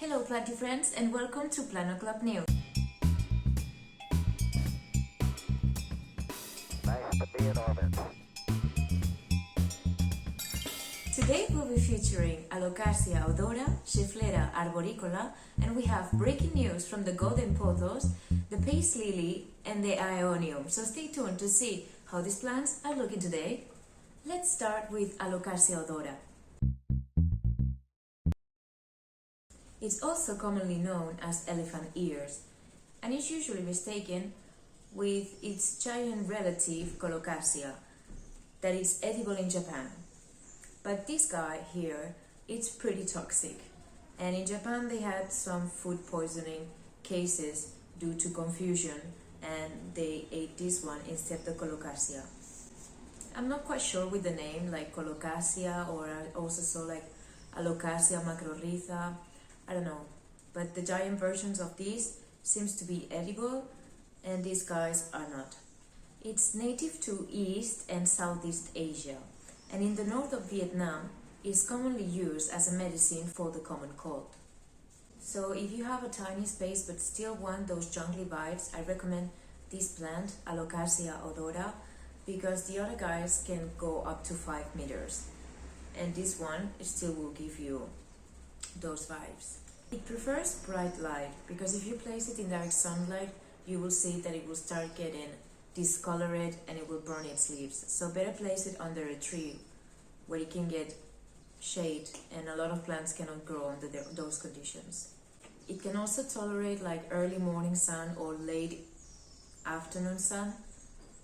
Hello planty friends and welcome to Plano Club News. Nice to be in orbit. Today we'll be featuring Alocasia Odora, Schefflera Arboricola, and we have breaking news from the Golden Pothos, the Pace Lily and the Ionium. So stay tuned to see how these plants are looking today. Let's start with Alocasia Odora. It's also commonly known as elephant ears, and is usually mistaken with its giant relative Colocasia, that is edible in Japan. But this guy here, it's pretty toxic, and in Japan they had some food poisoning cases due to confusion, and they ate this one instead of the Colocasia. I'm not quite sure with the name, like Colocasia, or I also saw like Alocasia macrorrhiza. I don't know, but the giant versions of these seems to be edible and these guys are not. It's native to East and Southeast Asia, and in the north of Vietnam is commonly used as a medicine for the common cold. So if you have a tiny space but still want those jungly vibes, I recommend this plant, Alocasia Odora, because the other guys can go up to 5 meters and this one still will give you those vibes. It prefers bright light because if you place it in direct sunlight, you will see that it will start getting discolored and it will burn its leaves. So better place it under a tree where it can get shade, and a lot of plants cannot grow under those conditions. It can also tolerate like early morning sun or late afternoon sun.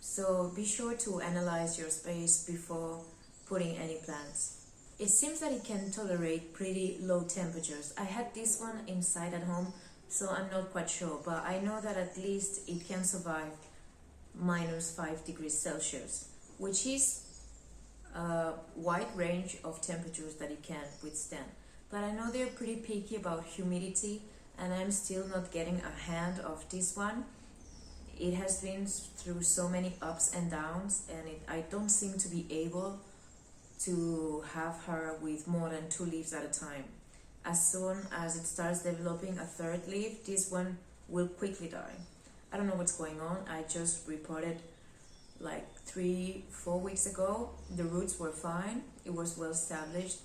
So be sure to analyze your space before putting any plants. It seems that it can tolerate pretty low temperatures. I had this one inside at home, so I'm not quite sure, but I know that at least it can survive -5 degrees Celsius, which is a wide range of temperatures that it can withstand. But I know they're pretty picky about humidity, and I'm still not getting a hand of this one. It has been through so many ups and downs, and I don't seem to be able to have her with more than 2 leaves at a time. As soon as it starts developing a third leaf, this one will quickly die. I don't know what's going on. I just reported like 3-4 weeks ago. The roots were fine. It was well established.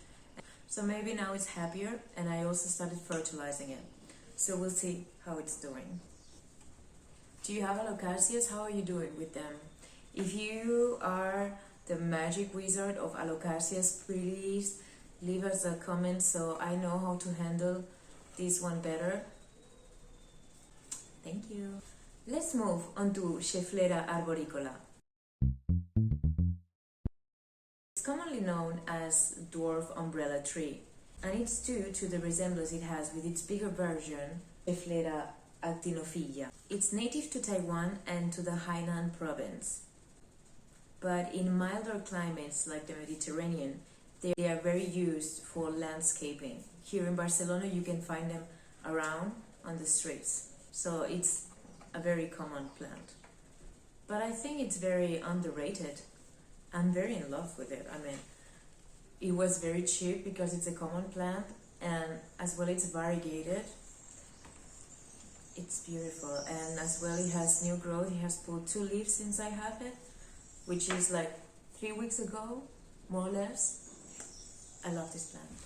So maybe now it's happier, and I also started fertilizing it. So we'll see how it's doing. Do you have Alocasias? How are you doing with them? If you are the magic wizard of Alocasias, please leave us a comment so I know how to handle this one better. Thank you. Let's move on to Schefflera Arboricola. It's commonly known as dwarf umbrella tree, and it's due to the resemblance it has with its bigger version, Schefflera actinophila. It's native to Taiwan and to the Hainan province. But in milder climates like the Mediterranean, they are very used for landscaping. Here in Barcelona, you can find them around on the streets. So it's a very common plant. But I think it's very underrated. I'm very in love with it. I mean, it was very cheap because it's a common plant, and as well it's variegated. It's beautiful, and as well it has new growth. It has put 2 leaves since I have it, which is like 3 weeks ago, more or less. I love this plant.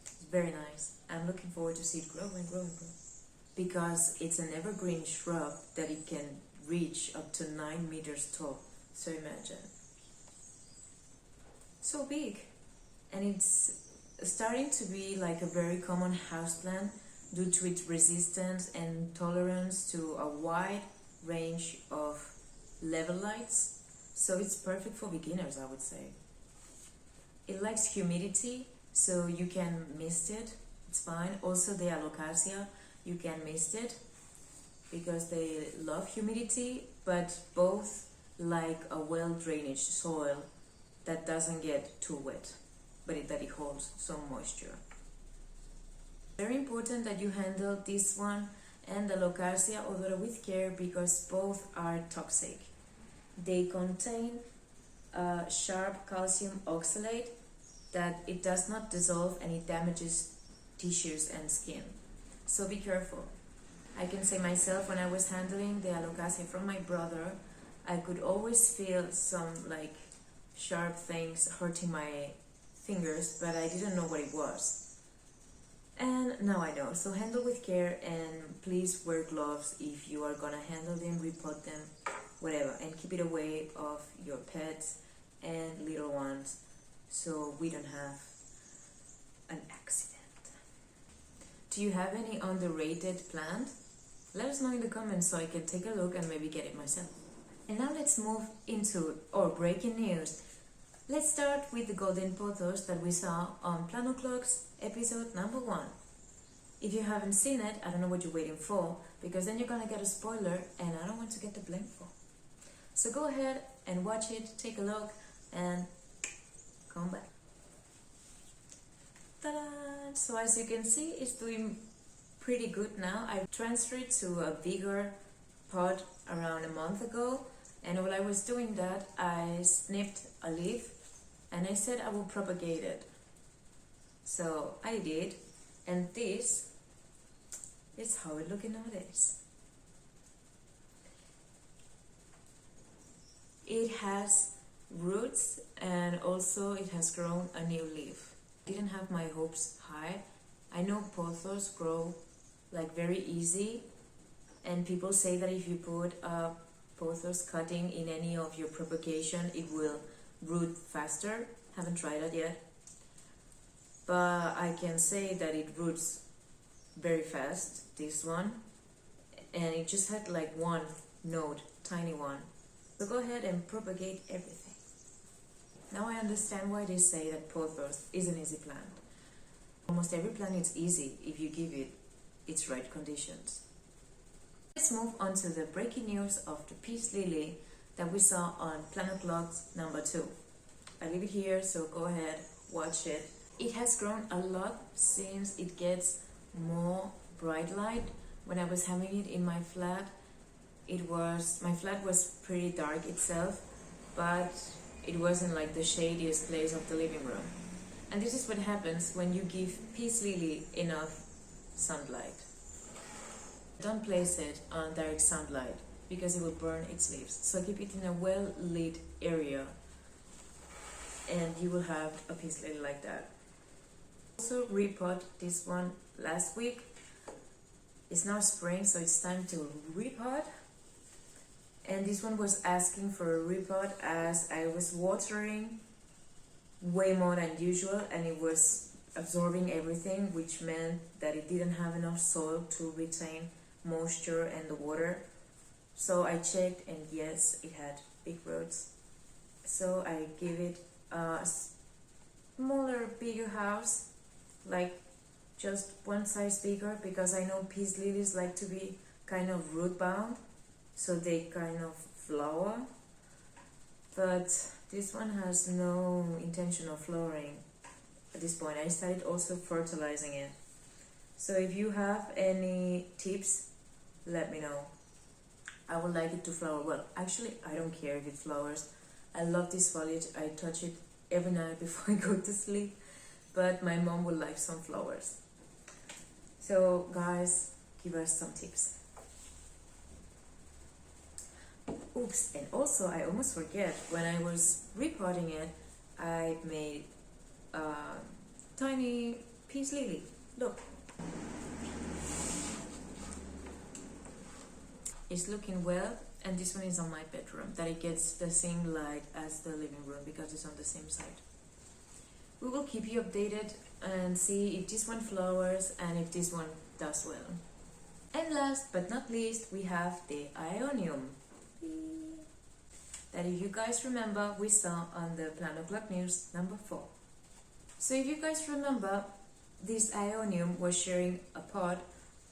It's very nice. I'm looking forward to see it grow and grow and grow. Because it's an evergreen shrub that it can reach up to 9 meters tall. So imagine. So big. And it's starting to be like a very common houseplant due to its resistance and tolerance to a wide range of level lights. So it's perfect for beginners, I would say. It likes humidity, so you can mist it. It's fine. Also the Alocasia, you can mist it because they love humidity, but both like a well-drainaged soil that doesn't get too wet, but that it holds some moisture. Very important that you handle this one and the Alocasia Odora with care because both are toxic. They contain sharp calcium oxalate that it does not dissolve and it damages tissues and skin. so be careful. I can say myself, when I was handling the Alocasia from my brother, I could always feel some like sharp things hurting my fingers, but I didn't know what it was. And now I know. So handle with care, and please wear gloves if you are gonna handle them, repot them, whatever, and keep it away of your pets and little ones so we don't have an accident. Do you have any underrated plant? Let us know in the comments so I can take a look and maybe get it myself. And now let's move into our breaking news. Let's start with the Golden Pothos that we saw on Plan O'Clock's episode number 1. If you haven't seen it, I don't know what you're waiting for, because then you're gonna get a spoiler and I don't want to get the blame for. So go ahead and watch it, take a look, and come back. Ta-da! So as you can see, it's doing pretty good now. I transferred to a bigger pot around a month ago, and while I was doing that, I snipped a leaf and I said I will propagate it. So I did, and this is how it's looking nowadays. It has roots and also it has grown a new leaf. I didn't have my hopes high. I know pothos grow like very easy, and people say that if you put a pothos cutting in any of your propagation, it will root faster. Haven't tried it yet, but I can say that it roots very fast, this one, and it just had like one node, tiny one. So go ahead and propagate everything. Now I understand why they say that pothos is an easy plant. Almost every plant is easy if you give it its right conditions. Let's move on to the breaking news of the peace lily that we saw on Plan O'Clock's number 2. I leave it here, so go ahead, watch it. It has grown a lot since it gets more bright light. When I was having it in my flat, my flat was pretty dark itself, but it wasn't like the shadiest place of the living room. And this is what happens when you give peace lily enough sunlight. Don't place it on direct sunlight because it will burn its leaves. So keep it in a well-lit area and you will have a peace lily like that. Also repot this one last week. It's now spring, so it's time to repot. And this one was asking for a repot as I was watering way more than usual and it was absorbing everything, which meant that it didn't have enough soil to retain moisture and the water. So I checked, and yes, it had big roots. So I gave it a smaller, bigger house, like just one size bigger, because I know peace lilies like to be kind of root bound, so they kind of flower. But this one has no intention of flowering at this point. I started also fertilizing it. So if you have any tips, let me know. I would like it to flower. Well, actually, I don't care if it flowers. I love this foliage. I touch it every night before I go to sleep. But my mom would like some flowers. So guys, give us some tips. Oops, and also I almost forget, when I was repotting it, I made a tiny peace lily. Look. It's looking well, and this one is on my bedroom, that it gets the same light as the living room because it's on the same side. We will keep you updated and see if this one flowers and if this one does well. And last but not least, we have the Ionium. That, if you guys remember, we saw on the Plan O'Clock News number 4. So if you guys remember, this Ionium was sharing a pot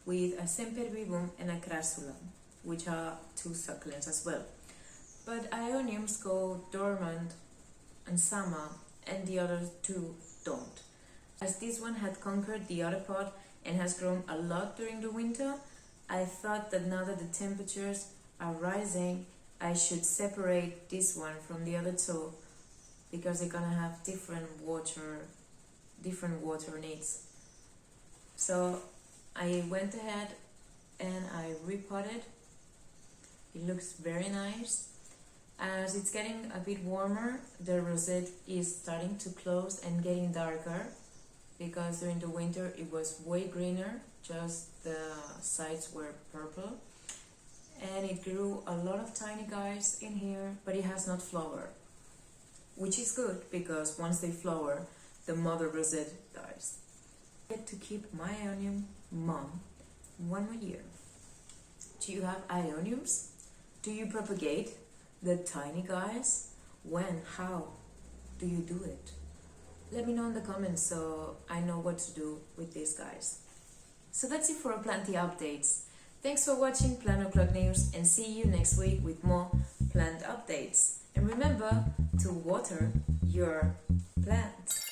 with a Sempervivum and a Crassula, which are 2 succulents as well. But Ioniums go dormant in summer and the other 2 don't. As this one had conquered the other pot and has grown a lot during the winter, I thought that now that the temperatures are rising, I should separate this one from the other 2 because they're gonna have different water needs. So I went ahead and I repotted. It looks very nice. As it's getting a bit warmer, the rosette is starting to close and getting darker, because during the winter it was way greener, just the sides were purple. And it grew a lot of tiny guys in here, but it has not flowered, which is good because once they flower, the mother rosette dies. I get to keep my Ionium mom 1 more year. Do you have Ioniums? Do you propagate the tiny guys? When? How do you do it? Let me know in the comments so I know what to do with these guys. So that's it for our planty updates. Thanks for watching Plant O'Clock News, and see you next week with more plant updates. And remember to water your plants.